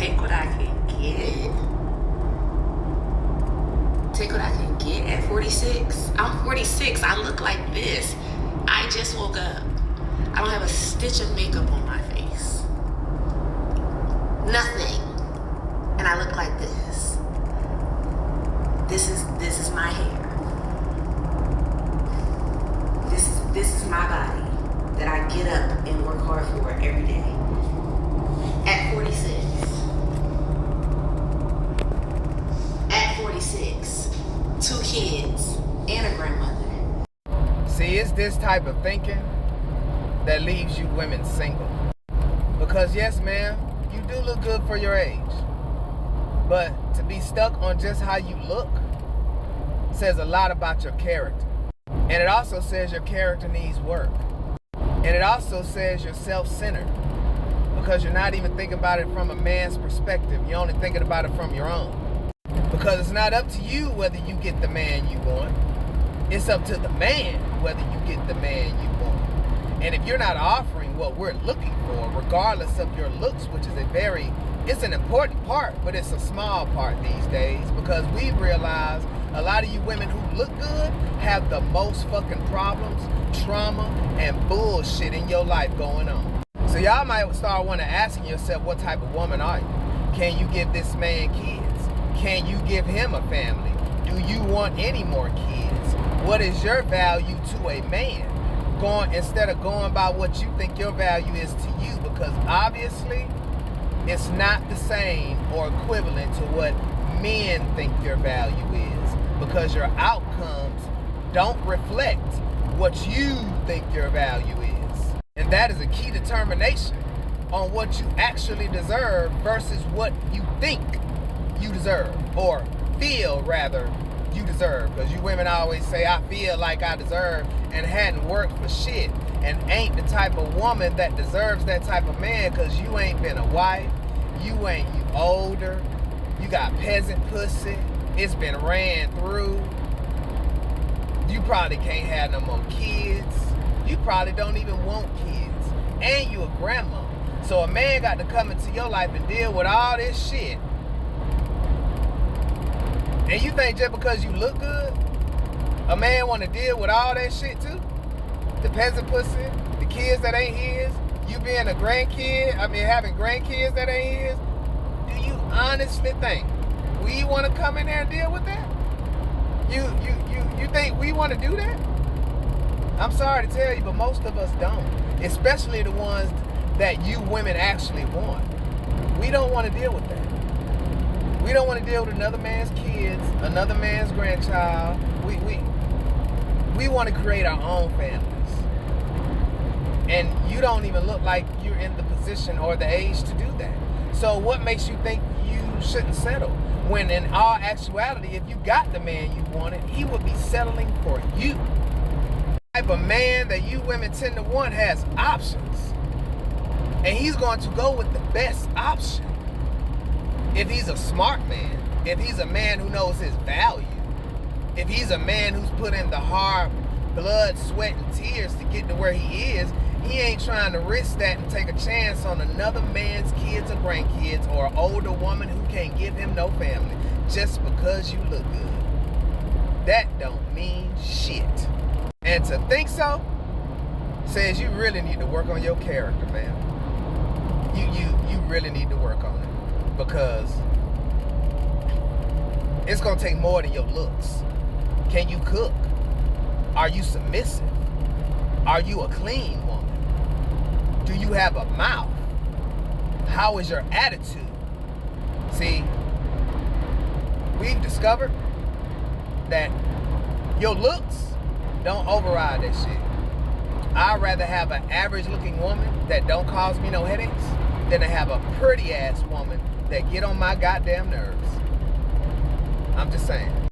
take what I can get. Take what I can get at 46. I'm 46. I look like this. I just woke up. I don't have a stitch of makeup on my face. Nothing. And I look like this. This is my hair. This is my body that I get up and work hard for every day. At 46. At 46. 2 kids and a grandmother. See, it's this type of thinking that leaves you women single. Because yes, ma'am, you do look good for your age. But to be stuck on just how you look says a lot about your character. And it also says your character needs work. And it also says you're self-centered. Because you're not even thinking about it from a man's perspective. You're only thinking about it from your own. Because it's not up to you whether you get the man you want. It's up to the man whether you get the man you want. And if you're not offering what we're looking for, regardless of your looks, which is it's an important part, but it's a small part these days, because we realize a lot of you women who look good have the most fucking problems, trauma, and bullshit in your life going on. So y'all might start asking yourself, what type of woman are you? Can you give this man kids? Can you give him a family? Do you want any more kids? What is your value to a man? Instead of going by what you think your value is to you, because obviously it's not the same or equivalent to what men think your value is, because your outcomes don't reflect what you think your value is. And that is a key determination on what you actually deserve versus what you think you deserve, or feel rather you deserve. Because you women always say, I feel like I deserve, and hadn't worked for shit, and ain't the type of woman that deserves that type of man, because you ain't been a wife, you older, you got peasant pussy, it's been ran through, you probably can't have no more kids, you probably don't even want kids, and you a grandma. So a man got to come into your life and deal with all this shit. And you think just because you look good, a man want to deal with all that shit too? The peasant pussy, the kids that ain't his, you being having grandkids that ain't his. Do you honestly think we want to come in there and deal with that? You think we want to do that? I'm sorry to tell you, but most of us don't. Especially the ones that you women actually want. We don't want to deal with that. We don't want to deal with another man's kids, another man's grandchild. We want to create our own families. And you don't even look like you're in the position or the age to do that. So what makes you think you shouldn't settle? When in all actuality, if you got the man you wanted, he would be settling for you. The type of man that you women tend to want has options. And he's going to go with the best option. If he's a smart man, if he's a man who knows his value, if he's a man who's put in the hard blood, sweat, and tears to get to where he is, he ain't trying to risk that and take a chance on another man's kids or grandkids, or an older woman who can't give him no family just because you look good. That don't mean shit. And to think so says you really need to work on your character, man. You really need to work on it, because it's gonna take more than your looks. Can you cook? Are you submissive? Are you a clean woman? Do you have a mouth? How is your attitude? See, we've discovered that your looks don't override that shit. I'd rather have an average looking woman that don't cause me no headaches than to have a pretty ass woman that get on my goddamn nerves. I'm just saying.